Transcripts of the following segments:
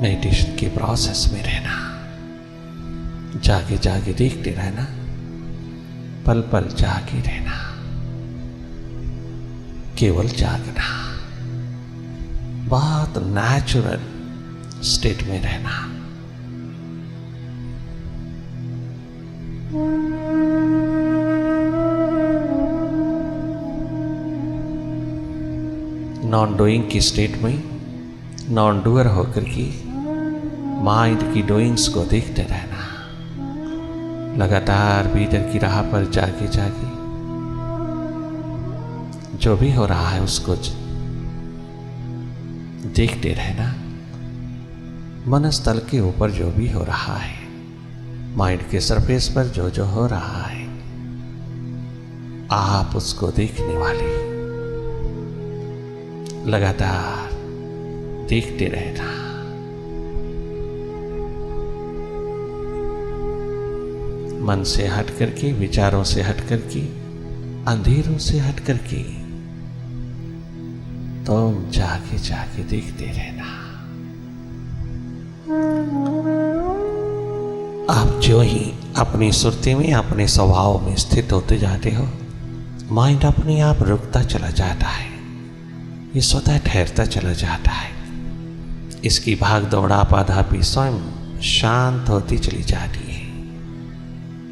Meditation के process में रहना, जागे जागे देखते रहना, पल पल जागे रहना, केवल जागना, बहुत नेचुरल स्टेट में रहना। नॉन डूइंग की स्टेट में नॉन डूअर होकर के माइंड की डूइंग्स को देखते रहना, लगातार भीतर की राह पर जागे जागे जो भी हो रहा है उसको देखते रहना। मनस्थल के ऊपर जो भी हो रहा है, माइंड के सरफेस पर जो जो हो रहा है, आप उसको देखने वाले लगातार देखते रहना। मन से हट करके, विचारों से हट करके, अंधेरों से हट करके तुम जाके जाके देखते रहना। आप जो ही अपनी सुरती में, अपने स्वभाव में स्थित होते जाते हो, माइंड अपने आप रुकता चला जाता है, ये स्वतः ठहरता चला जाता है। इसकी भाग दौड़ा पाधापी स्वयं शांत होती चली जाती है।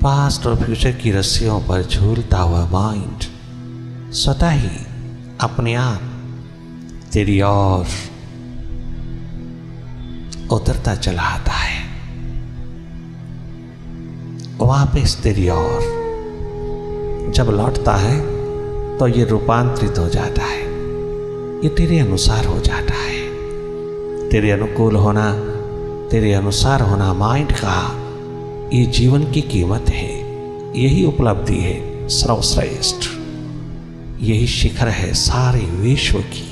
पास्ट और फ्यूचर की रस्सियों पर झूलता हुआ माइंड स्वतः ही अपने आप तेरी ओर उतरता चला आता है, वापस तेरी ओर जब लौटता है तो ये रूपांतरित हो जाता है, ये तेरे अनुसार हो जाता है। तेरे अनुकूल होना, तेरे अनुसार होना माइंड का ये जीवन की कीमत है, यही उपलब्धि है सर्वश्रेष्ठ, यही शिखर है सारे विश्व की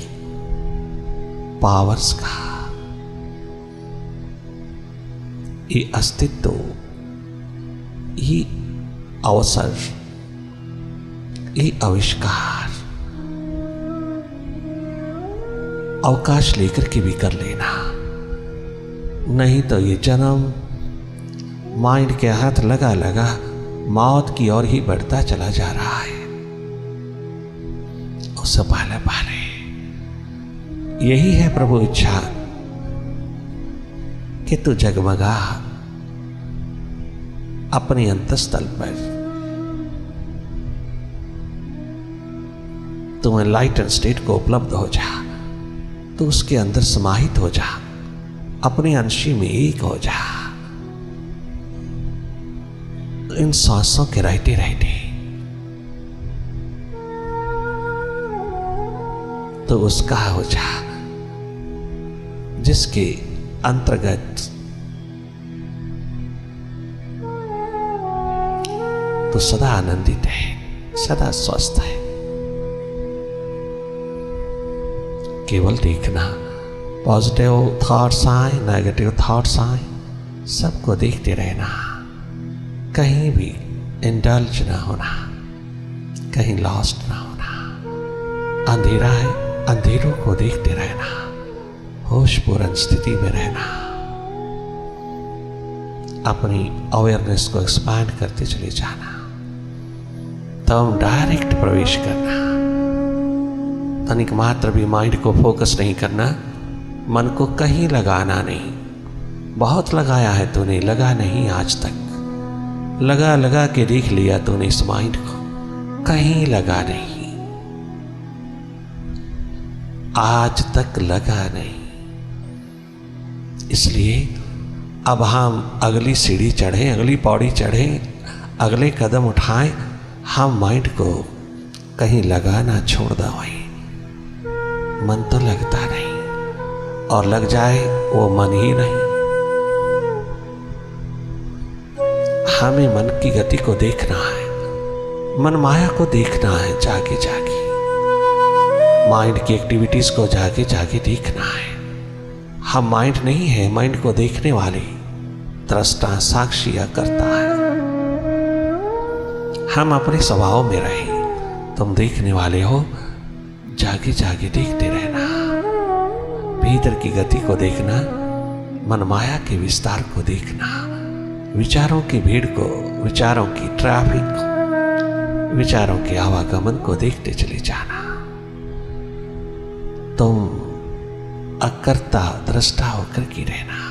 पावर्स का। ये अस्तित्व, ये अवसर, ये आविष्कार अवकाश लेकर के भी कर लेना, नहीं तो ये जन्म माइंड के हाथ लगा लगा मौत की ओर ही बढ़ता चला जा रहा है। उससे पहले पहले यही है प्रभु इच्छा कि तू जगमगा अपने अंतस्थल पर, तुम्हें लाइट एंड स्टेट को उपलब्ध हो जा, तो उसके अंदर समाहित हो जा, अपने अंशी में एक हो जा। इन सांसों के रहते रहते तो उसका हो जा जिसके अंतर्गत तो सदा आनंदित है, सदा स्वस्थ है। केवल देखना, पॉजिटिव थॉट्स आए, नेगेटिव थॉट्स आए, सबको देखते रहना, कहीं भी इंडल्ज ना होना, कहीं लॉस्ट ना होना। अंधेरा है, अंधेरों को देखते रहना, होशपूर्ण स्थिति में रहना, अपनी अवेयरनेस को एक्सपैंड करते चले जाना। तब डायरेक्ट प्रवेश करना, तनिक मात्र भी माइंड को फोकस नहीं करना, मन को कहीं लगाना नहीं। बहुत लगाया है तूने, लगा नहीं आज तक, लगा लगा के देख लिया तूने इस माइंड को, कहीं लगा नहीं, आज तक लगा नहीं। इसलिए अब हम अगली सीढ़ी चढ़े, अगली पौड़ी चढ़े, अगले कदम उठाएं, हम माइंड को कहीं लगाना छोड़ दवाएं। मन तो लगता नहीं, और लग जाए वो मन ही नहीं। हमें मन की गति को देखना है, मन माया को देखना है, जागे जागे माइंड की एक्टिविटीज को जागे जागे देखना है। हम माइंड नहीं है, माइंड को देखने वाले, दृष्टा, साक्षी या करता है। हम अपने स्वभाव में रहे, तुम देखने वाले हो, जागे जागे देखते रहना, भीतर की गति को देखना, मनमाया के विस्तार को देखना, विचारों की भीड़ को, विचारों की ट्रैफिक को, विचारों के आवागमन को देखते चले जाना। तुम अकर्ता दृष्टा होकर के रहना।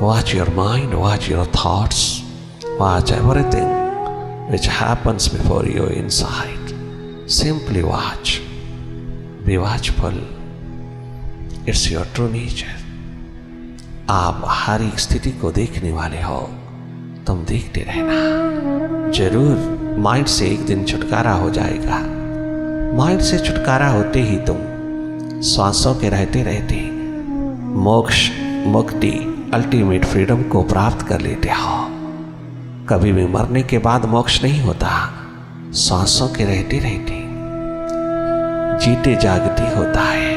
Watch your mind, watch your thoughts, watch everything which happens before you inside. Simply watch. Be watchful. It's your true nature. आप हर एक स्थिति को देखने वाले हो, तुम देखते रहना। जरूर माइंड से एक दिन छुटकारा हो जाएगा। माइंड से छुटकारा होते ही तुम श्वासों के रहते रहते मोक्ष, मुक्ति, अल्टीमेट फ्रीडम को प्राप्त कर लेते हो। कभी भी मरने के बाद मोक्ष नहीं होता, सांसों के रहते रहते जीते जागते होता है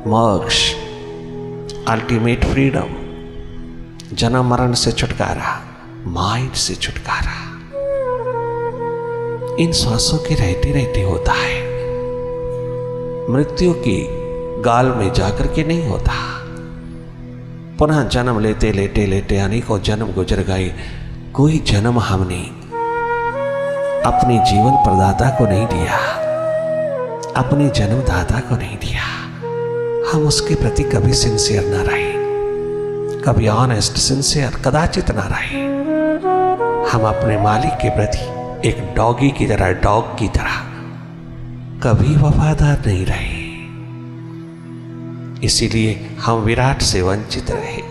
मोक्ष, अल्टीमेट फ्रीडम, जन्म मरण से छुटकारा, माइंड से छुटकारा इन सांसों के रहते रहते होता है। मृत्यु की गाल में जाकर के नहीं होता। पुनः जन्म लेते लेते लेते अनेकों जन्म गुजर गए, कोई जन्म हमने अपने जीवन प्रदाता को नहीं दिया, अपने जन्मदाता को नहीं दिया। हम उसके प्रति कभी सिंसियर ना रहे, कभी ऑनेस्ट सिंसियर कदाचित ना रहे। हम अपने मालिक के प्रति एक डॉगी की तरह, डॉग की तरह कभी वफादार नहीं रहे। इसीलिए हम विराट से वंचित रहे,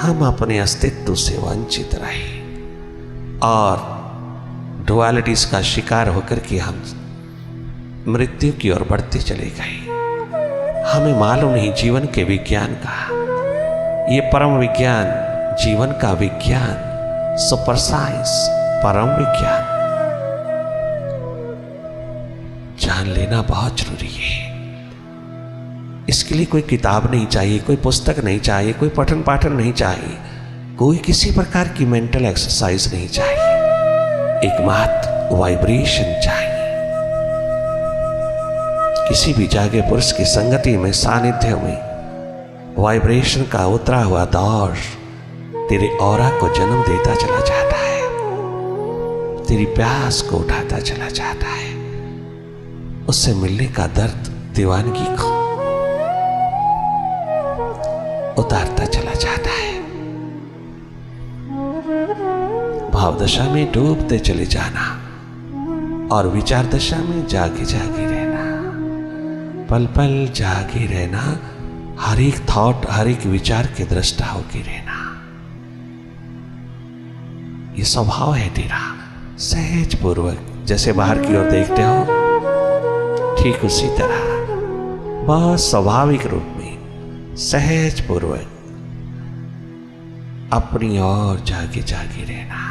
हम अपने अस्तित्व से वंचित रहे और डुअलिटीज का शिकार होकर के हम मृत्यु की ओर बढ़ते चले गए। हमें मालूम नहीं जीवन के विज्ञान का, ये परम विज्ञान, जीवन का विज्ञान, सुपर साइंस, परम विज्ञान जान लेना बहुत जरूरी है। इसके लिए कोई किताब नहीं चाहिए, कोई पुस्तक नहीं चाहिए, कोई पठन पाठन नहीं चाहिए, कोई किसी प्रकार की मेंटल एक्सरसाइज नहीं चाहिए। एकमात्र वाइब्रेशन चाहिए। किसी भी जागे पुरुष की संगति में, सानिध्य में वाइब्रेशन का उतरा हुआ दौर तेरे ऑरा को जन्म देता चला जाता है, तेरी प्यास को उठाता चला जाता है, उससे मिलने का दर्द, दीवानगी को उतारता चला जाता है। भाव दशा में डूबते चले जाना और विचार दशा में जागे जागे रहना, पल पल जागे रहना, हर एक थॉट, हर एक विचार के दृष्टा होके रहना। ये स्वभाव है तेरा, सहज पूर्वक जैसे बाहर की ओर देखते हो ठीक उसी तरह बहुत स्वाभाविक रूप में सहज पूर्वक अपनी ओर जागे जागे रहना।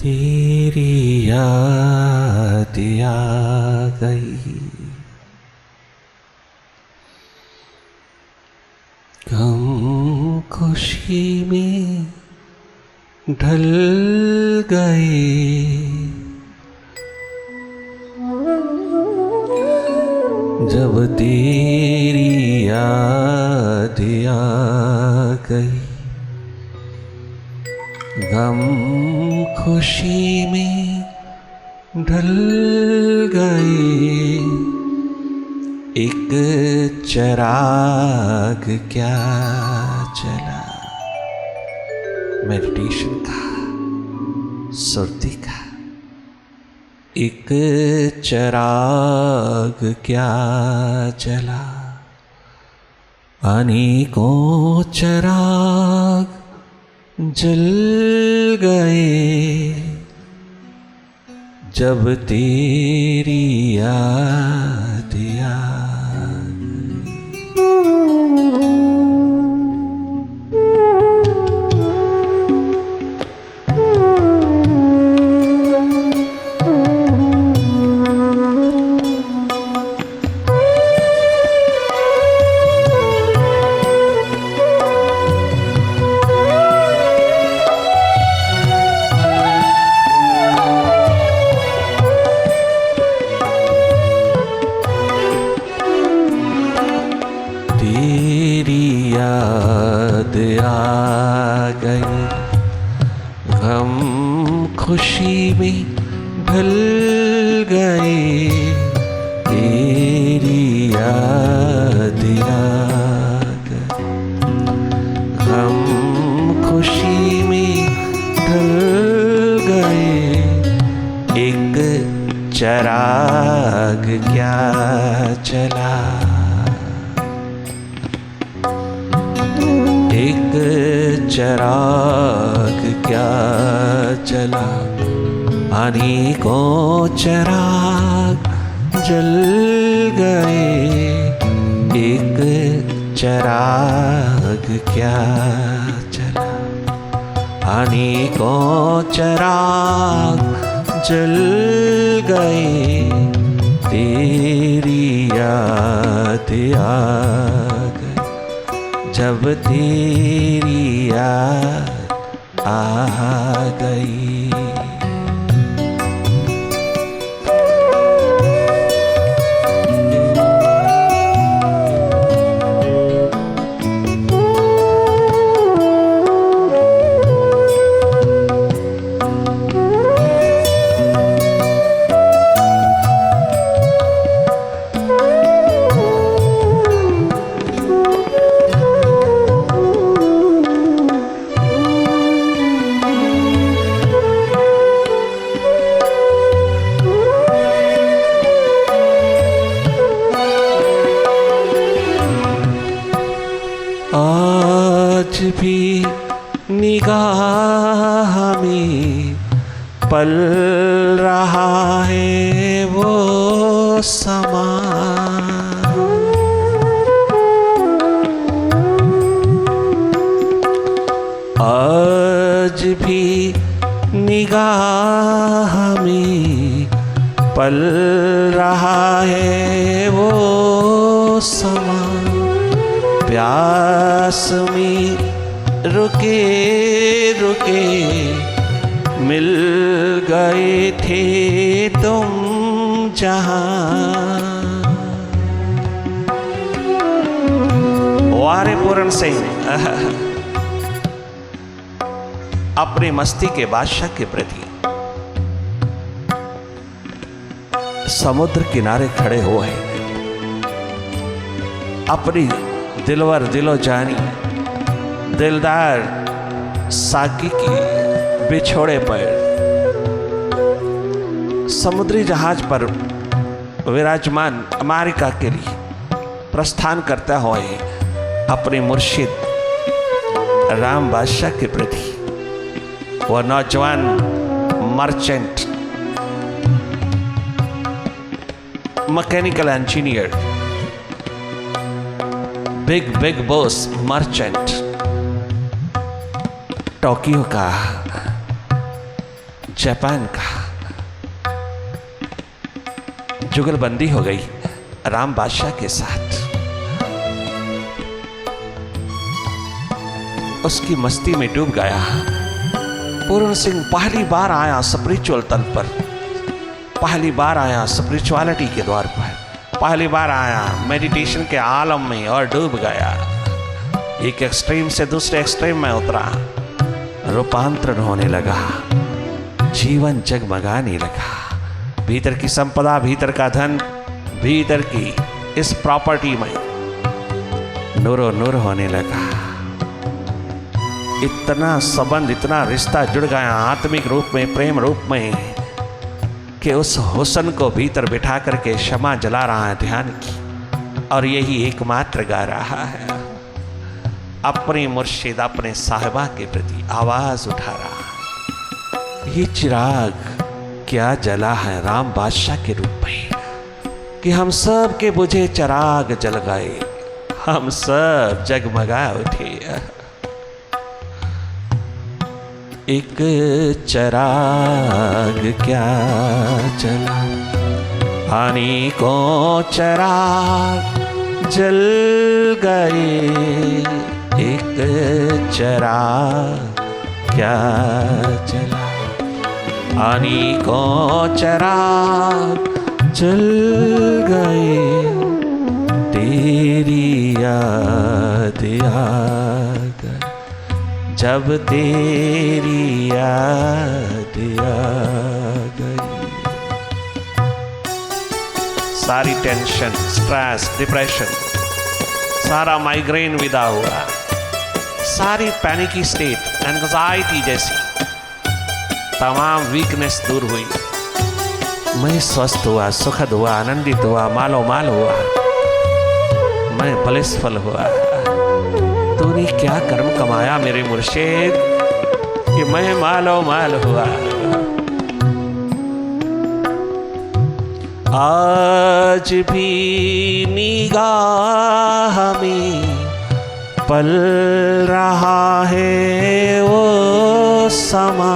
तेरी याद आ गई, गम खुशी में ढल गए, जब तेरी याद आ गई, गम खुशी में ढल गए, एक चिराग क्या जला। मेडिटेशन का, सुरती का, एक चिराग क्या जला, अनेकों चिराग जल गए जब तेरी याद आ गई, गम खुशी में ढल गए, तेरी याद आ गई, गम खुशी में ढल गए, एक चराग क्या चला, एक चराग क्या जला, अनेकों चराग जल गए, एक चराग क्या जला, अनेकों चराग जल गए, तेरी याद आ गई, जब तेरी याद आ गई। आज भी निगाह में पल रहा है वो समा, आज भी निगाह में पल रहा है वो समा, प्यास में रुके रुके मिल गए थे तुम जहां। वारे पूरन सिंह अपनी मस्ती के बादशाह के प्रति समुद्र किनारे खड़े हुए हैं, अपनी दिलवर दिलो जानी दिलदार साकी की बिछोड़े पर समुद्री जहाज पर विराजमान अमेरिका के लिए प्रस्थान करता हुए अपने मुर्शिद राम बादशाह के प्रति वह नौजवान merchant mechanical engineer big boss merchant Tokyo का, जापान का जुगलबंदी हो गई राम बादशाह के साथ। उसकी मस्ती में डूब गया पूर्ण सिंह। पहली बार आया स्पिरिचुअल तल पर, पहली बार आया स्पिरिचुअलिटी के द्वार पर, पहली बार आया मेडिटेशन के आलम में और डूब गया। एक एक्सट्रीम से दूसरे एक्सट्रीम में उतरा, रूपांतरण होने लगा, जीवन जगमगाने लगा। भीतर की संपदा, भीतर का धन, भीतर की इस प्रॉपर्टी में नूरो नूर होने लगा। इतना संबंध, इतना रिश्ता जुड़ गया आत्मिक रूप में, प्रेम रूप में, कि उस हुस्न को भीतर बिठा करके क्षमा जला रहा है ध्यान की, और यही एकमात्र गा रहा है। अपने मुर्शिद अपने साहिबा के प्रति आवाज उठा रहा है। ये चिराग क्या जला है राम बादशाह के रूप में कि हम सब के बुझे चिराग जल गए, हम सब जगमगा उठे। एक चिराग क्या जला, अनेकों चिराग जल गए। एक चिराग क्या जला, अनेकों चिराग जल गए। तेरी याद आ गई जब तेरी याद आ गई। सारी टेंशन, स्ट्रेस, डिप्रेशन, सारा माइग्रेन विदा हुआ, सारी पैनिकी स्टेट, एंजाइटी जैसी तमाम वीकनेस दूर हुई। मैं स्वस्थ हुआ, सुखद हुआ, आनंदित हुआ, मालो माल हुआ, मैं ब्लिसफुल हुआ। तूने क्या कर्म कमाया मेरे मुर्शिद कि मैं मालो माल हुआ। आज भी निगाह में पल रहा है वो समा,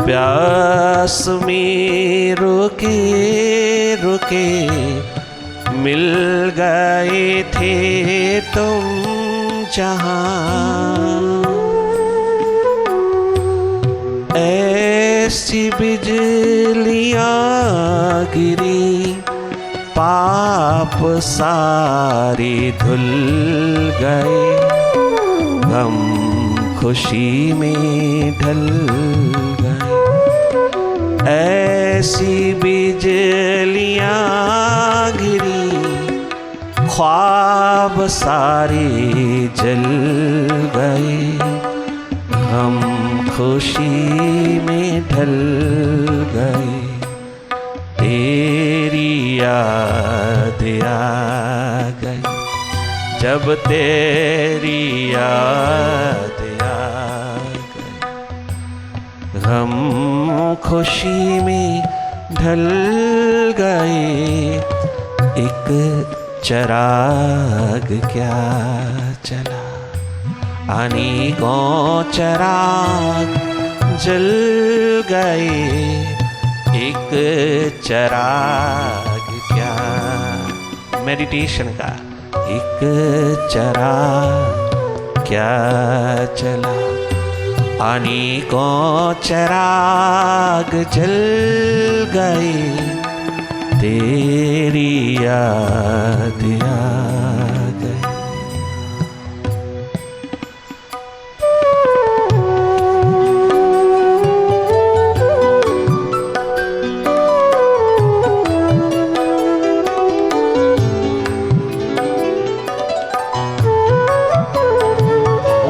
प्यास में रुके रुके मिल गए थे तुम जहां। ऐसी बिजलियां गिरी पाप सारे धुल गए, गम खुशी में ढल गए। ऐसी बिजलियां गिरी ख्वाब सारे जल गए, हम खुशी में ढल गए। तेरी याद आ गई जब तेरी याद आ गई, हम खुशी में ढल गए। एक चिराग क्या जला, अनेकों चिराग जल गए। एक चिराग क्या, मेडिटेशन का एक चिराग क्या जला, अनेकों चिराग जल गए। तेरी याद आ गई।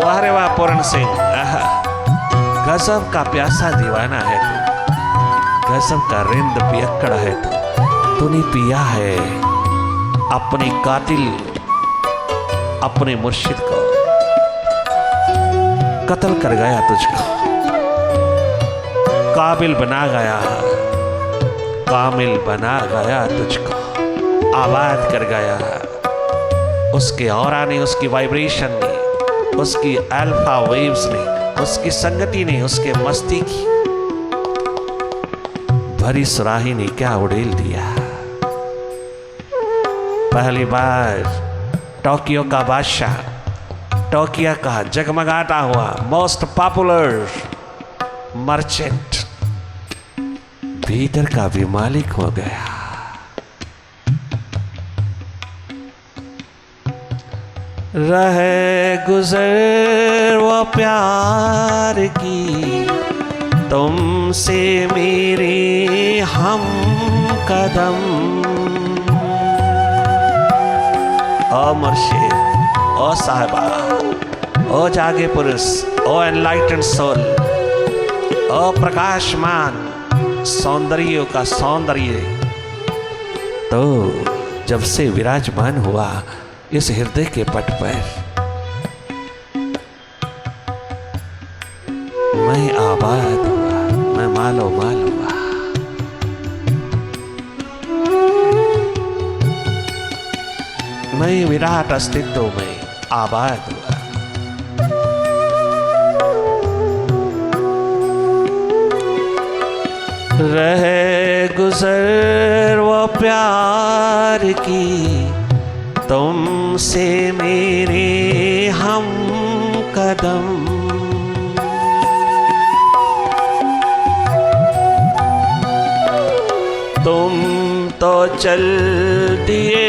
वाह रे वाह पूर्ण सिंह, गजब का प्यासा दीवाना है तू, गजब का रिंद पियक्कड़ है तू। तूने पिया है अपने कातिल, अपने मुर्शिद को कत्ल कर गया, तुझको काबिल बना गया, कामिल बना गया, तुझको आबाद कर गया। उसके औरा ने, उसकी वाइब्रेशन ने, उसकी अल्फा वेव्स ने, उसकी संगति ने, उसके मस्ती की भरी सुराही ने क्या उड़ेल दिया। पहली बार टोक्यो का बादशाह, टोक्यो का जगमगाता हुआ मोस्ट पॉपुलर मर्चेंट भीतर का भी मालिक हो गया। रहे गुजर वो प्यार की तुमसे मेरे हम कदम। ओ मुर्शिद, ओ साहिबा, ओ जागे पुरुष, ओ एनलाइटेंड सोल, ओ प्रकाशमान सौंदर्यों का सौंदर्य, तो जब से विराजमान हुआ इस हृदय के पट पर, मैं आबाद हुआ, मैं मालो माल हुआ। मैं विराट अस्तित्व में आबाद हुआ। रहे गुजर वो प्यार की तुमसे मेरे हम कदम, तुम तो चल दिए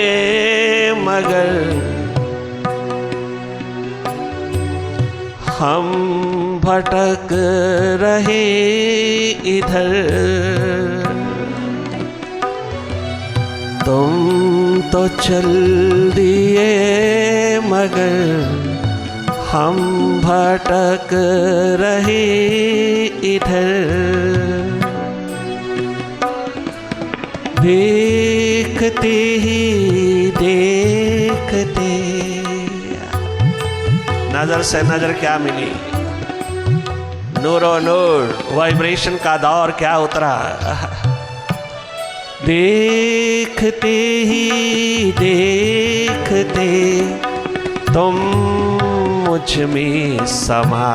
मगर हम भटक रहे इधर। तुम तो चल दिए मगर हम भटक रहे इधर। देखते ही देखते नजर से नजर क्या मिली, नूरो नूर वाइब्रेशन का दौर क्या उतरा। देखते ही देखते तुम मुझ में समा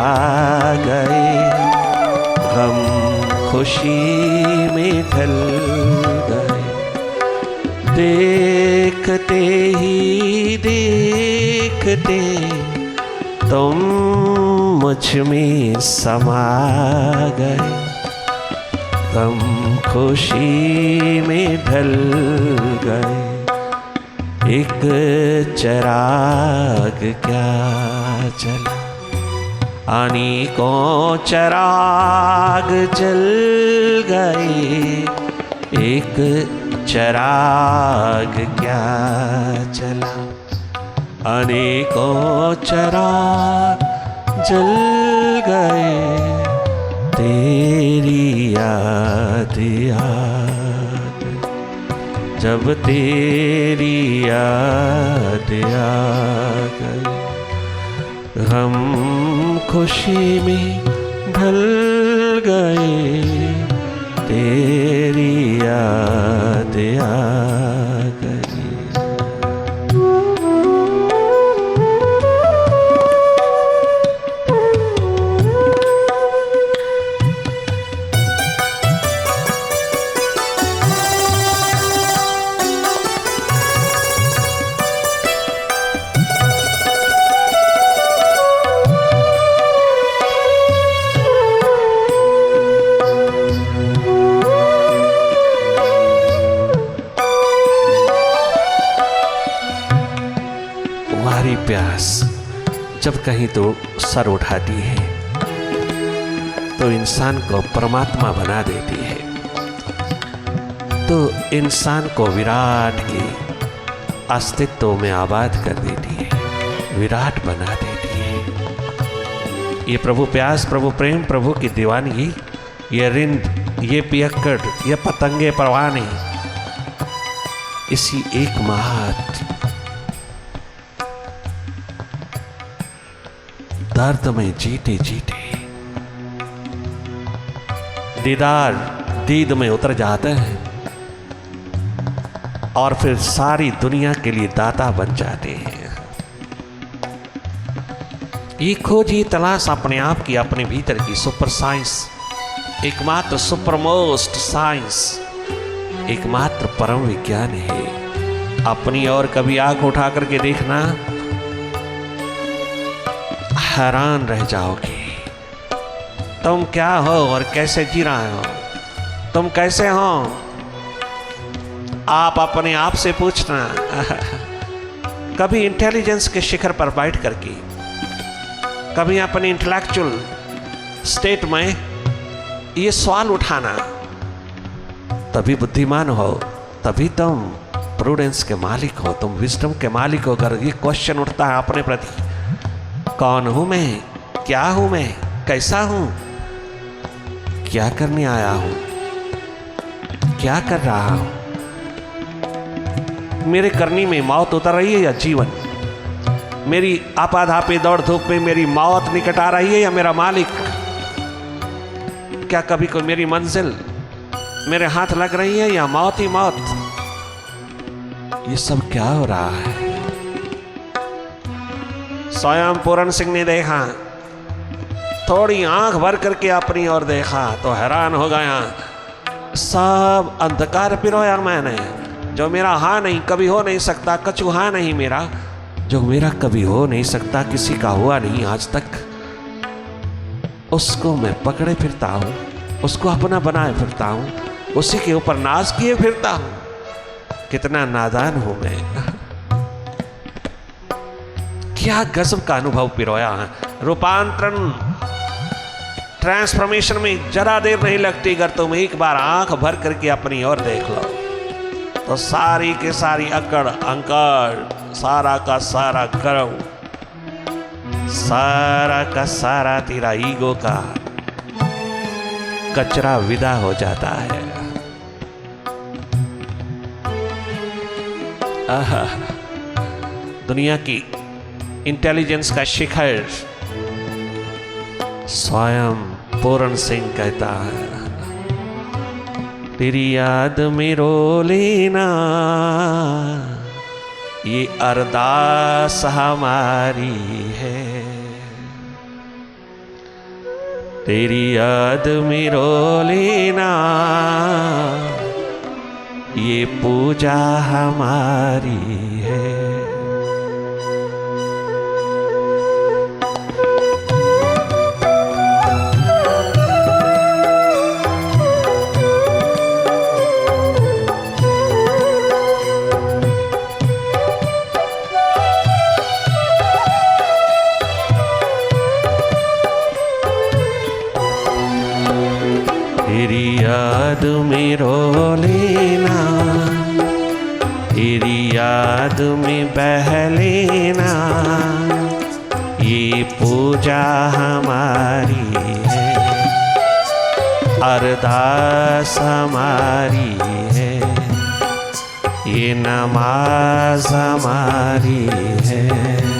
गए, गम खुशी में ढल गए। देखते ही देखते तुम मुझ में समा गए, गम खुशी में ढल गए। एक चिराग क्या जला, अनेकों चिराग जल गए। एक चिराग क्या जला, अनेकों चिराग जल गए। तेरी याद याद जब तेरी याद आ गई, हम खुशी में ढल गए। तेरी याद आ गई। प्यास जब कहीं तो सर उठाती है तो इंसान को परमात्मा बना देती है, तो इंसान को विराट के अस्तित्व में आबाद कर देती है, विराट बना देती है। ये प्रभु प्यास, प्रभु प्रेम, प्रभु की दीवानगी, ये रिंद, ये पियक्कड़, ये पतंगे परवाने, इसी एक महत दर्द में जीते जीते दीदार दीद में उतर जाते हैं और फिर सारी दुनिया के लिए दाता बन जाते हैं। ये खोज, ये तलाश अपने आप की, अपने भीतर की सुपर साइंस, एकमात्र सुपरमोस्ट साइंस, एकमात्र परम विज्ञान है। अपनी ओर कभी आंख उठा करके देखना, हैरान रह जाओगे तुम क्या हो और कैसे जी रहे हो, तुम कैसे हो। आप अपने आप से पूछना। कभी इंटेलिजेंस के शिखर पर बैठ करके, कभी अपनी इंटेलेक्चुअल स्टेट में ये सवाल उठाना, तभी बुद्धिमान हो, तभी तुम प्रूडेंस के मालिक हो, तुम विजडम के मालिक हो। अगर ये क्वेश्चन उठता है अपने प्रति, कौन हूं मैं, क्या हूं मैं, कैसा हूं, क्या करने आया हूं, क्या कर रहा हूं, मेरे करनी में मौत उतर रही है या जीवन? मेरी आपाधापी दौड़ धूप में मेरी मौत निकट आ रही है या मेरा मालिक? क्या कभी कोई मेरी मंजिल मेरे हाथ लग रही है या मौत ही मौत? ये सब क्या हो रहा है? स्वयं पूरन सिंह ने देखा, थोड़ी आंख भर करके अपनी ओर देखा तो हैरान हो गया। सब अंधकार पिरोया मैंने, जो मेरा हाँ नहीं कभी हो नहीं सकता, कछु हाँ नहीं मेरा, जो मेरा कभी हो नहीं सकता, किसी का हुआ नहीं आज तक, उसको मैं पकड़े फिरता हूँ, उसको अपना बनाए फिरता हूँ, उसी के ऊपर नाज किए फिरता हूँ। कितना नादान हूं मैं। क्या गजब का अनुभव पिरोया है। रूपांतरण, ट्रांसफॉर्मेशन में जरा देर नहीं लगती। अगर तुम एक बार आंख भर करके अपनी ओर देख लो तो सारी की सारी अकड़ अंकड़, सारा का सारा गर्व, सारा का सारा तेरा ईगो का कचरा विदा हो जाता है। आहा, दुनिया की इंटेलिजेंस का शिखर स्वयं पूरन सिंह कहता है, तेरी याद में रो लेना ये अरदास हमारी है, तेरी याद में रो लेना ये पूजा हमारी है। तेरी याद में रो लेना, तेरी याद में बह लेना ये पूजा हमारी है, अरदास हमारी है, ये नमाज हमारी है।